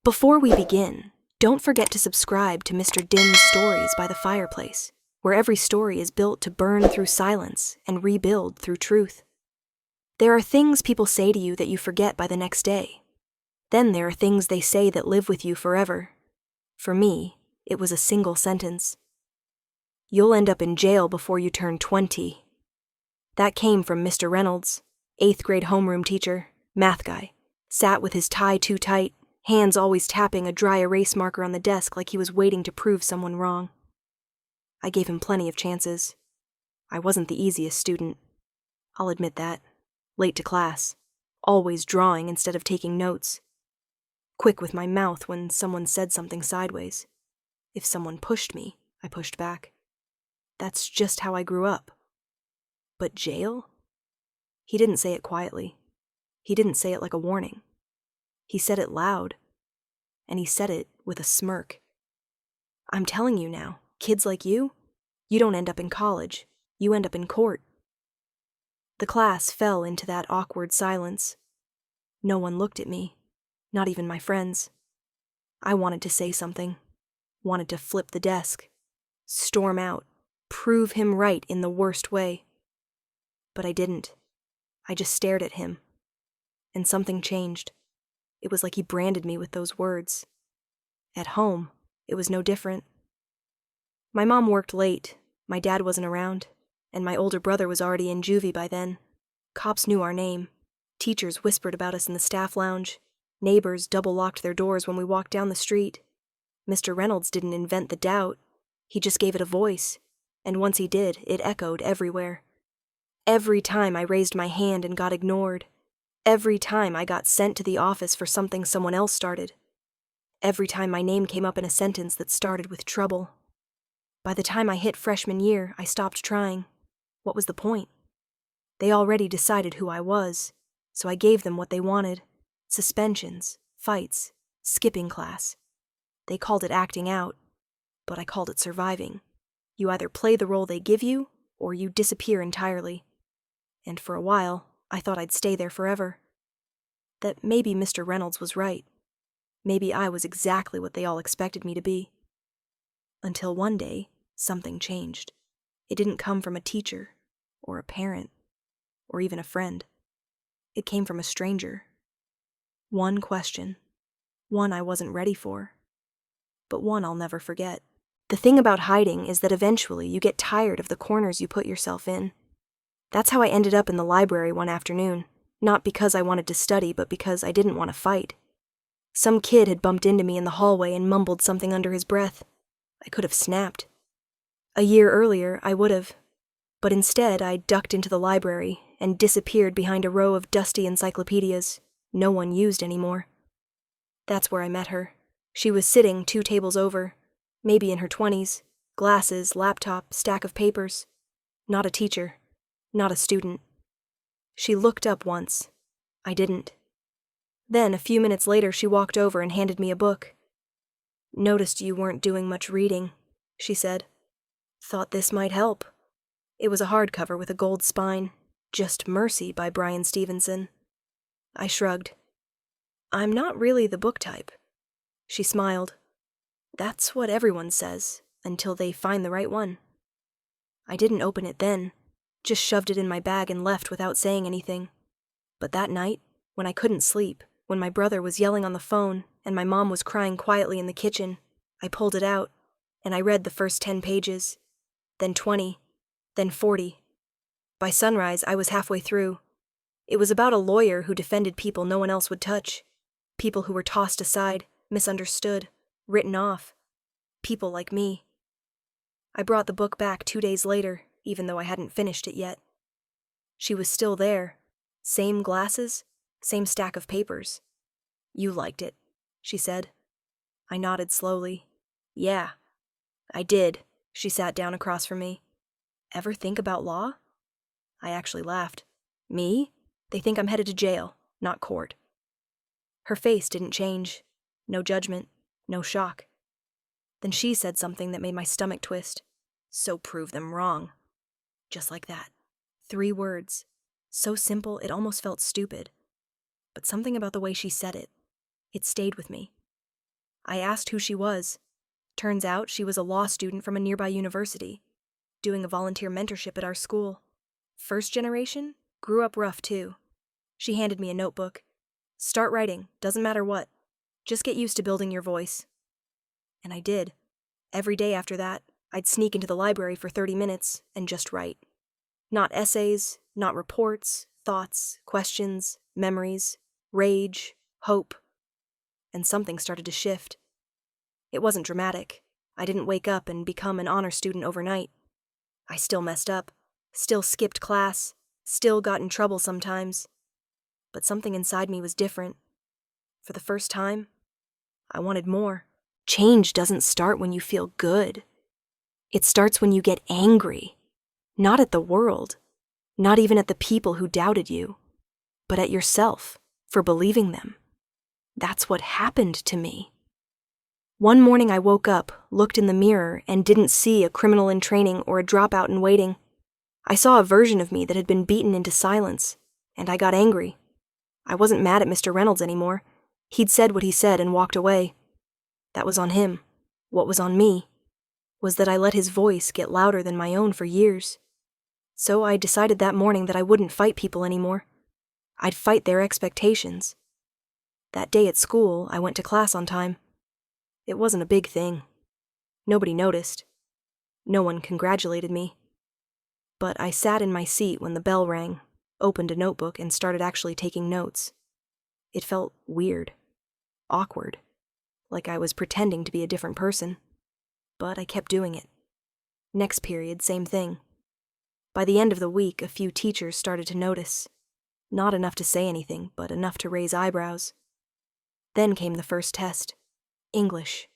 Before we begin, don't forget to subscribe to Mr. Dinn's Stories by the Fireplace, where every story is built to burn through silence and rebuild through truth. There are things people say to you that you forget by the next day. Then there are things they say that live with you forever. For me, it was a single sentence. You'll end up in jail before you turn 20. That came from Mr. Reynolds, 8th grade homeroom teacher, math guy, sat with his tie too tight, hands always tapping a dry erase marker on the desk like he was waiting to prove someone wrong. I gave him plenty of chances. I wasn't the easiest student. I'll admit that. Late to class. Always drawing instead of taking notes. Quick with my mouth when someone said something sideways. If someone pushed me, I pushed back. That's just how I grew up. But jail? He didn't say it quietly. He didn't say it like a warning. He said it loud. And he said it with a smirk. I'm telling you now, kids like you don't end up in college. You end up in court. The class fell into that awkward silence. No one looked at me, not even my friends. I wanted to say something, wanted to flip the desk, storm out, prove him right in the worst way. But I didn't. I just stared at him. And something changed. It was like he branded me with those words. At home, it was no different. My mom worked late, my dad wasn't around, and my older brother was already in juvie by then. Cops knew our name. Teachers whispered about us in the staff lounge. Neighbors double-locked their doors when we walked down the street. Mr. Reynolds didn't invent the doubt. He just gave it a voice, and once he did, it echoed everywhere. Every time I raised my hand and got ignored. Every time I got sent to the office for something someone else started. Every time my name came up in a sentence that started with trouble. By the time I hit freshman year, I stopped trying. What was the point? They already decided who I was, so I gave them what they wanted. Suspensions, fights, skipping class. They called it acting out, but I called it surviving. You either play the role they give you, or you disappear entirely. And for a while, I thought I'd stay there forever. That maybe Mr. Reynolds was right. Maybe I was exactly what they all expected me to be. Until one day, something changed. It didn't come from a teacher, or a parent, or even a friend. It came from a stranger. One question. One I wasn't ready for. But one I'll never forget. The thing about hiding is that eventually you get tired of the corners you put yourself in. That's how I ended up in the library one afternoon, not because I wanted to study, but because I didn't want to fight. Some kid had bumped into me in the hallway and mumbled something under his breath. I could have snapped. A year earlier, I would have. But instead, I ducked into the library and disappeared behind a row of dusty encyclopedias no one used anymore. That's where I met her. She was sitting 2 tables over, maybe in her 20s, glasses, laptop, stack of papers. Not a teacher. Not a student. She looked up once. I didn't. Then, a few minutes later, she walked over and handed me a book. Noticed you weren't doing much reading, she said. Thought this might help. It was a hardcover with a gold spine. Just Mercy by Brian Stevenson. I shrugged. I'm not really the book type. She smiled. That's what everyone says, until they find the right one. I didn't open it then. Just shoved it in my bag and left without saying anything. But that night, when I couldn't sleep, when my brother was yelling on the phone and my mom was crying quietly in the kitchen, I pulled it out, and I read the first 10 pages, then 20, then 40. By sunrise, I was halfway through. It was about a lawyer who defended people no one else would touch, people who were tossed aside, misunderstood, written off, people like me. I brought the book back 2 days later, even though I hadn't finished it yet. She was still there. Same glasses, same stack of papers. You liked it, she said. I nodded slowly. Yeah, I did. She sat down across from me. Ever think about law? I actually laughed. Me? They think I'm headed to jail, not court. Her face didn't change. No judgment, no shock. Then she said something that made my stomach twist. So prove them wrong. Just like that. 3 words. So simple it almost felt stupid. But something about the way she said it, it stayed with me. I asked who she was. Turns out she was a law student from a nearby university, doing a volunteer mentorship at our school. First generation, grew up rough too. She handed me a notebook. Start writing, doesn't matter what. Just get used to building your voice. And I did. Every day after that, I'd sneak into the library for 30 minutes and just write. Not essays, not reports, thoughts, questions, memories, rage, hope. And something started to shift. It wasn't dramatic. I didn't wake up and become an honor student overnight. I still messed up, still skipped class, still got in trouble sometimes. But something inside me was different. For the first time, I wanted more. Change doesn't start when you feel good. It starts when you get angry. Not at the world, not even at the people who doubted you, but at yourself for believing them. That's what happened to me. One morning I woke up, looked in the mirror, and didn't see a criminal in training or a dropout in waiting. I saw a version of me that had been beaten into silence, and I got angry. I wasn't mad at Mr. Reynolds anymore. He'd said what he said and walked away. That was on him. What was on me was that I let his voice get louder than my own for years. So I decided that morning that I wouldn't fight people anymore. I'd fight their expectations. That day at school, I went to class on time. It wasn't a big thing. Nobody noticed. No one congratulated me. But I sat in my seat when the bell rang, opened a notebook, and started actually taking notes. It felt weird, awkward, like I was pretending to be a different person. But I kept doing it. Next period, same thing. By the end of the week, a few teachers started to notice. Not enough to say anything, but enough to raise eyebrows. Then came the first test. English.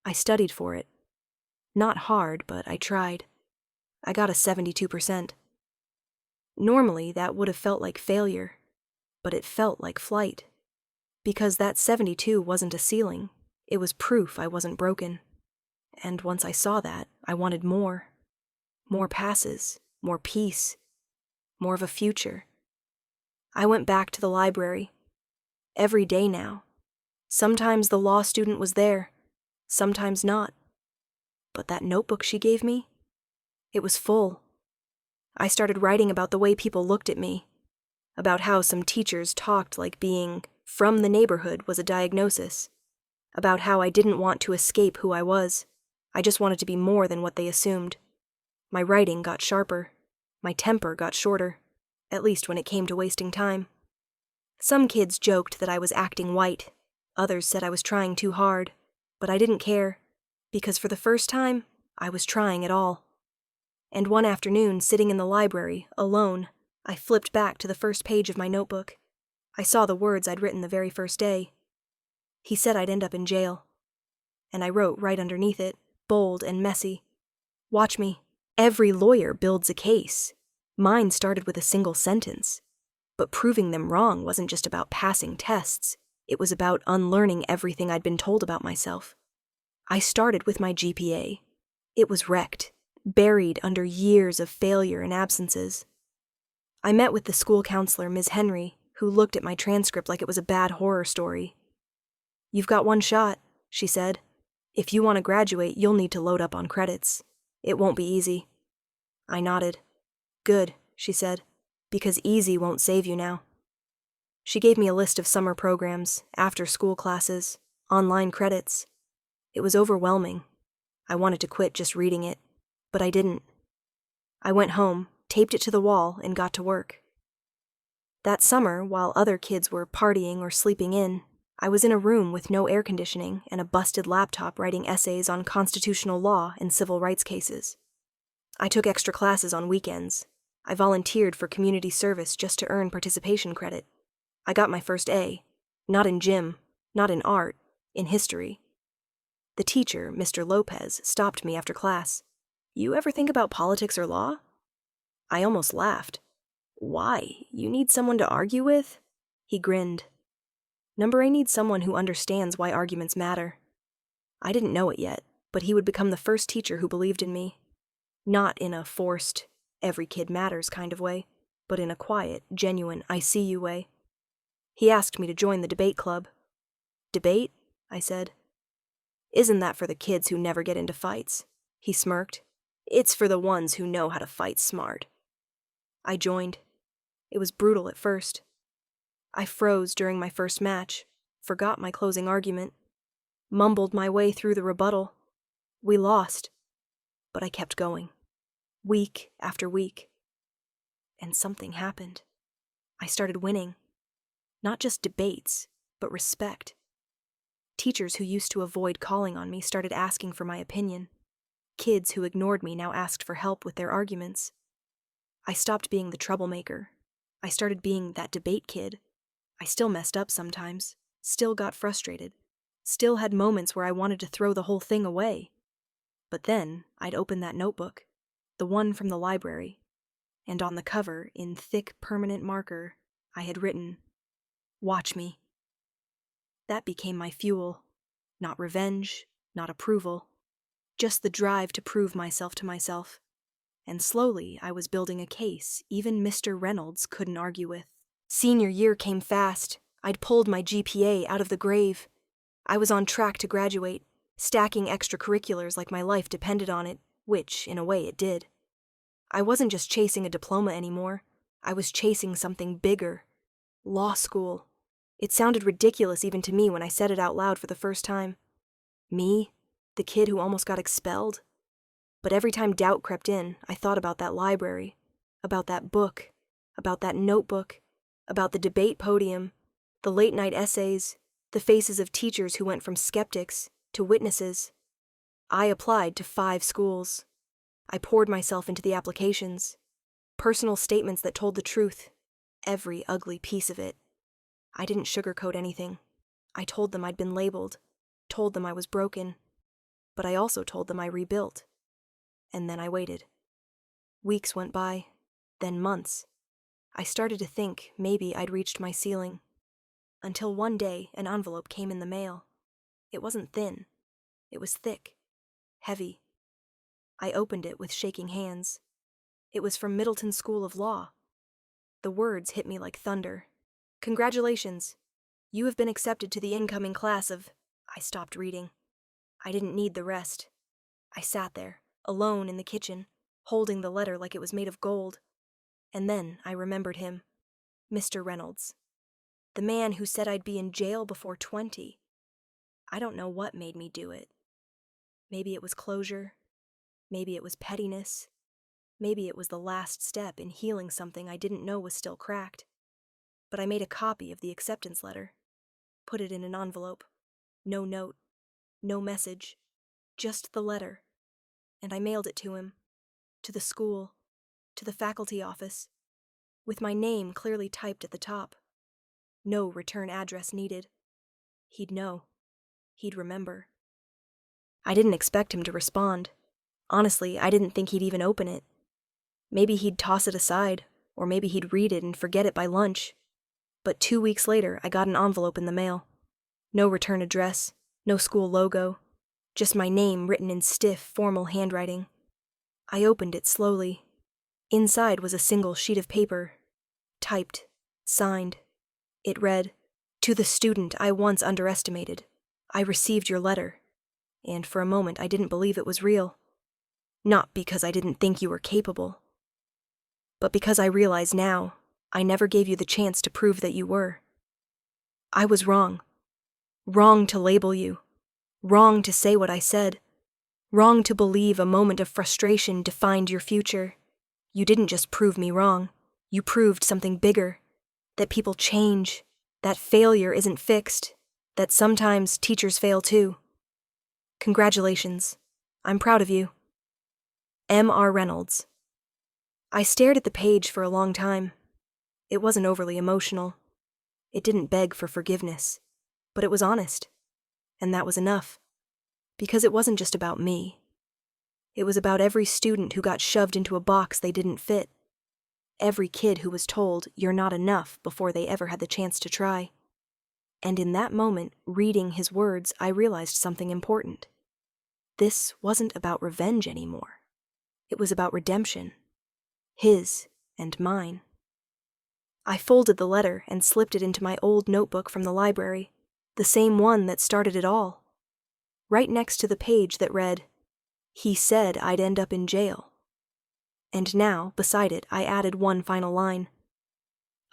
I studied for it. Not hard, but I tried. I got a 72%. Normally, that would have felt like failure, but it felt like flight. Because that 72 wasn't a ceiling. It was proof I wasn't broken. And once I saw that, I wanted more. More passes, more peace, more of a future. I went back to the library. Every day now. Sometimes the law student was there, sometimes not. But that notebook she gave me, it was full. I started writing about the way people looked at me, about how some teachers talked like being from the neighborhood was a diagnosis, about how I didn't want to escape who I was. I just wanted to be more than what they assumed. My writing got sharper. My temper got shorter, at least when it came to wasting time. Some kids joked that I was acting white. Others said I was trying too hard, but I didn't care, because for the first time, I was trying at all. And one afternoon, sitting in the library, alone, I flipped back to the first page of my notebook. I saw the words I'd written the very first day. He said I'd end up in jail. And I wrote right underneath it, bold and messy. Watch me. Every lawyer builds a case. Mine started with a single sentence. But proving them wrong wasn't just about passing tests. It was about unlearning everything I'd been told about myself. I started with my GPA. It was wrecked, buried under years of failure and absences. I met with the school counselor, Ms. Henry, who looked at my transcript like it was a bad horror story. "You've got one shot," she said. "If you want to graduate, you'll need to load up on credits. It won't be easy." I nodded. "Good," she said, "because easy won't save you now." She gave me a list of summer programs, after-school classes, online credits. It was overwhelming. I wanted to quit just reading it, but I didn't. I went home, taped it to the wall, and got to work. That summer, while other kids were partying or sleeping in, I was in a room with no air conditioning and a busted laptop writing essays on constitutional law and civil rights cases. I took extra classes on weekends. I volunteered for community service just to earn participation credit. I got my first A, not in gym, not in art, in history. The teacher, Mr. Lopez, stopped me after class. "You ever think about politics or law?" I almost laughed. "Why? You need someone to argue with?" He grinned. I need someone who understands why arguments matter. I didn't know it yet, but he would become the first teacher who believed in me. Not in a forced, every kid matters kind of way, but in a quiet, genuine, I see you way. He asked me to join the debate club. "Debate?" I said. Isn't that for the kids who never get into fights? He smirked. It's for the ones who know how to fight smart. I joined. It was brutal at first. I froze during my first match, forgot my closing argument, mumbled my way through the rebuttal. We lost, but I kept going, week after week. And something happened. I started winning. Not just debates, but respect. Teachers who used to avoid calling on me started asking for my opinion. Kids who ignored me now asked for help with their arguments. I stopped being the troublemaker. I started being that debate kid. I still messed up sometimes, still got frustrated, still had moments where I wanted to throw the whole thing away. But then I'd open that notebook, the one from the library, and on the cover, in thick permanent marker, I had written, "Watch me." That became my fuel. Not revenge, not approval, just the drive to prove myself to myself. And slowly I was building a case even Mr. Reynolds couldn't argue with. Senior year came fast. I'd pulled my GPA out of the grave. I was on track to graduate, stacking extracurriculars like my life depended on it, which, in a way, it did. I wasn't just chasing a diploma anymore. I was chasing something bigger. Law school. It sounded ridiculous even to me when I said it out loud for the first time. Me, the kid who almost got expelled. But every time doubt crept in, I thought about that library, about that book, about that notebook, about the debate podium, the late-night essays, the faces of teachers who went from skeptics to witnesses. I applied to 5 schools. I poured myself into the applications. Personal statements that told the truth, every ugly piece of it. I didn't sugarcoat anything. I told them I'd been labeled, told them I was broken, but I also told them I rebuilt. And then I waited. Weeks went by, then months. I started to think maybe I'd reached my ceiling. Until one day, an envelope came in the mail. It wasn't thin. It was thick, heavy. I opened it with shaking hands. It was from Middleton School of Law. The words hit me like thunder. "Congratulations. You have been accepted to the incoming class of..." I stopped reading. I didn't need the rest. I sat there, alone in the kitchen, holding the letter like it was made of gold. And then I remembered him, Mr. Reynolds. The man who said I'd be in jail before 20. I don't know what made me do it. Maybe it was closure. Maybe it was pettiness. Maybe it was the last step in healing something I didn't know was still cracked. But I made a copy of the acceptance letter, put it in an envelope. No note, no message, just the letter. And I mailed it to him, to the school, to the faculty office, with my name clearly typed at the top. No return address needed. He'd know. He'd remember. I didn't expect him to respond. Honestly, I didn't think he'd even open it. Maybe he'd toss it aside, or maybe he'd read it and forget it by lunch. But 2 weeks later, I got an envelope in the mail. No return address, no school logo, just my name written in stiff, formal handwriting. I opened it slowly. Inside was a single sheet of paper, typed, signed. It read, "To the student I once underestimated, I received your letter." And for a moment I didn't believe it was real. Not because I didn't think you were capable, but because I realize now I never gave you the chance to prove that you were. I was wrong. Wrong to label you. Wrong to say what I said. Wrong to believe a moment of frustration defined your future. You didn't just prove me wrong. You proved something bigger. That people change. That failure isn't fixed. That sometimes teachers fail too. Congratulations. I'm proud of you. M.R. Reynolds. I stared at the page for a long time. It wasn't overly emotional. It didn't beg for forgiveness. But it was honest. And that was enough. Because it wasn't just about me. It was about every student who got shoved into a box they didn't fit. Every kid who was told you're not enough before they ever had the chance to try. And in that moment, reading his words, I realized something important. This wasn't about revenge anymore. It was about redemption. His and mine. I folded the letter and slipped it into my old notebook from the library, the same one that started it all. right next to the page that read, "He said I'd end up in jail." And now, beside it, I added one final line.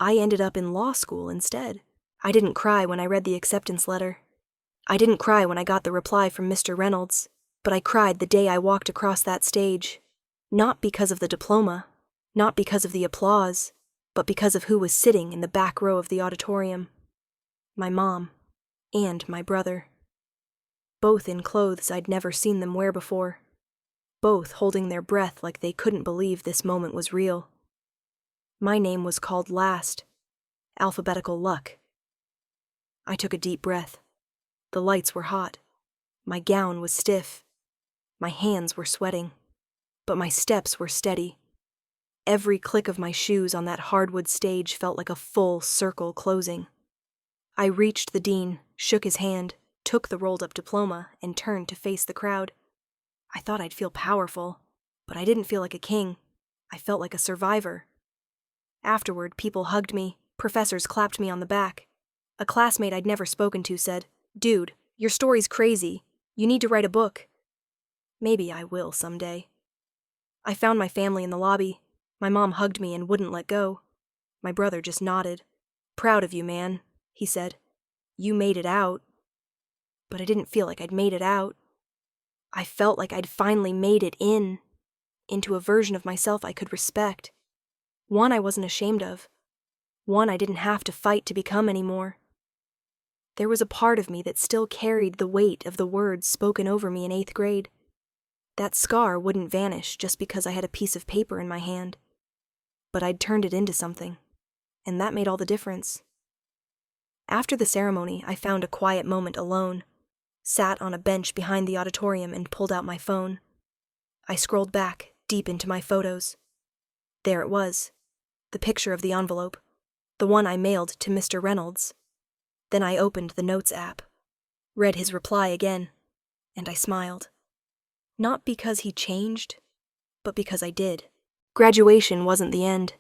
I ended up in law school instead. I didn't cry when I read the acceptance letter. I didn't cry when I got the reply from Mr. Reynolds, but I cried the day I walked across that stage. Not because of the diploma, not because of the applause, but because of who was sitting in the back row of the auditorium. My mom and my brother. Both in clothes I'd never seen them wear before. Both holding their breath like they couldn't believe this moment was real. My name was called last. Alphabetical luck. I took a deep breath. The lights were hot. My gown was stiff. My hands were sweating. But my steps were steady. Every click of my shoes on that hardwood stage felt like a full circle closing. I reached the dean, shook his hand, took the rolled-up diploma, and turned to face the crowd. I thought I'd feel powerful, but I didn't feel like a king. I felt like a survivor. Afterward, people hugged me, professors clapped me on the back. A classmate I'd never spoken to said, "Dude, your story's crazy. You need to write a book." Maybe I will someday. I found my family in the lobby. My mom hugged me and wouldn't let go. My brother just nodded. "Proud of you, man," he said. "You made it out." But I didn't feel like I'd made it out. I felt like I'd finally made it into a version of myself I could respect. One I wasn't ashamed of. One I didn't have to fight to become anymore. There was a part of me that still carried the weight of the words spoken over me in 8th grade. That scar wouldn't vanish just because I had a piece of paper in my hand. But I'd turned it into something, and that made all the difference. After the ceremony, I found a quiet moment alone, sat on a bench behind the auditorium and pulled out my phone. I scrolled back, deep into my photos. There it was, the picture of the envelope, the one I mailed to Mr. Reynolds. Then I opened the Notes app, read his reply again, and I smiled. Not because he changed, but because I did. Graduation wasn't the end.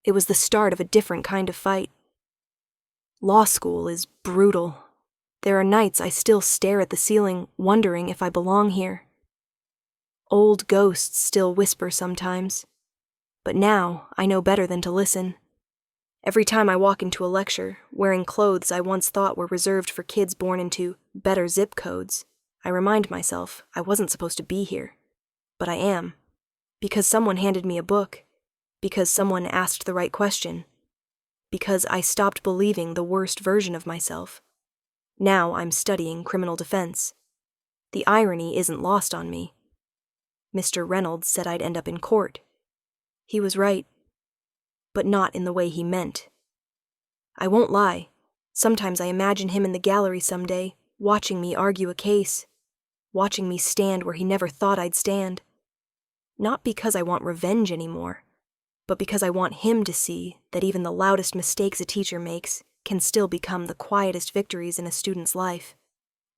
It was the start of a different kind of fight. Law school is brutal. There are nights I still stare at the ceiling, wondering if I belong here. Old ghosts still whisper sometimes, but now I know better than to listen. Every time I walk into a lecture, wearing clothes I once thought were reserved for kids born into better zip codes, I remind myself I wasn't supposed to be here. But I am. Because someone handed me a book. Because someone asked the right question. Because I stopped believing the worst version of myself. Now I'm studying criminal defense. The irony isn't lost on me. Mr. Reynolds said I'd end up in court. He was right. But not in the way he meant. I won't lie. Sometimes I imagine him in the gallery someday, watching me argue a case. Watching me stand where he never thought I'd stand. Not because I want revenge anymore, but because I want him to see that even the loudest mistakes a teacher makes can still become the quietest victories in a student's life.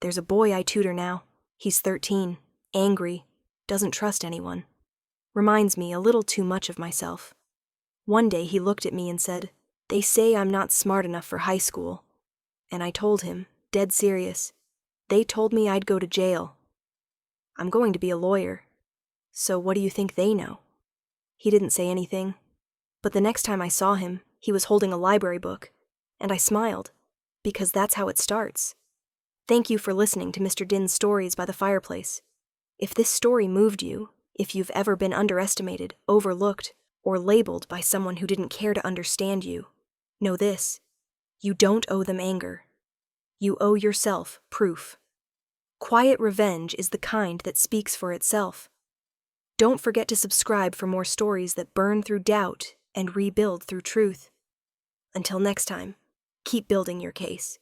There's a boy I tutor now. He's 13, angry, doesn't trust anyone. Reminds me a little too much of myself. One day he looked at me and said, "They say I'm not smart enough for high school." And I told him, dead serious, "They told me I'd go to jail. I'm going to be a lawyer. So what do you think they know?" He didn't say anything, but the next time I saw him, he was holding a library book, and I smiled, because that's how it starts. Thank you for listening to Mr. Dinn's Stories by the Fireplace. If this story moved you, if you've ever been underestimated, overlooked, or labeled by someone who didn't care to understand you, know this: you don't owe them anger. You owe yourself proof. Quiet revenge is the kind that speaks for itself. Don't forget to subscribe for more stories that burn through doubt and rebuild through truth. Until next time, keep building your case.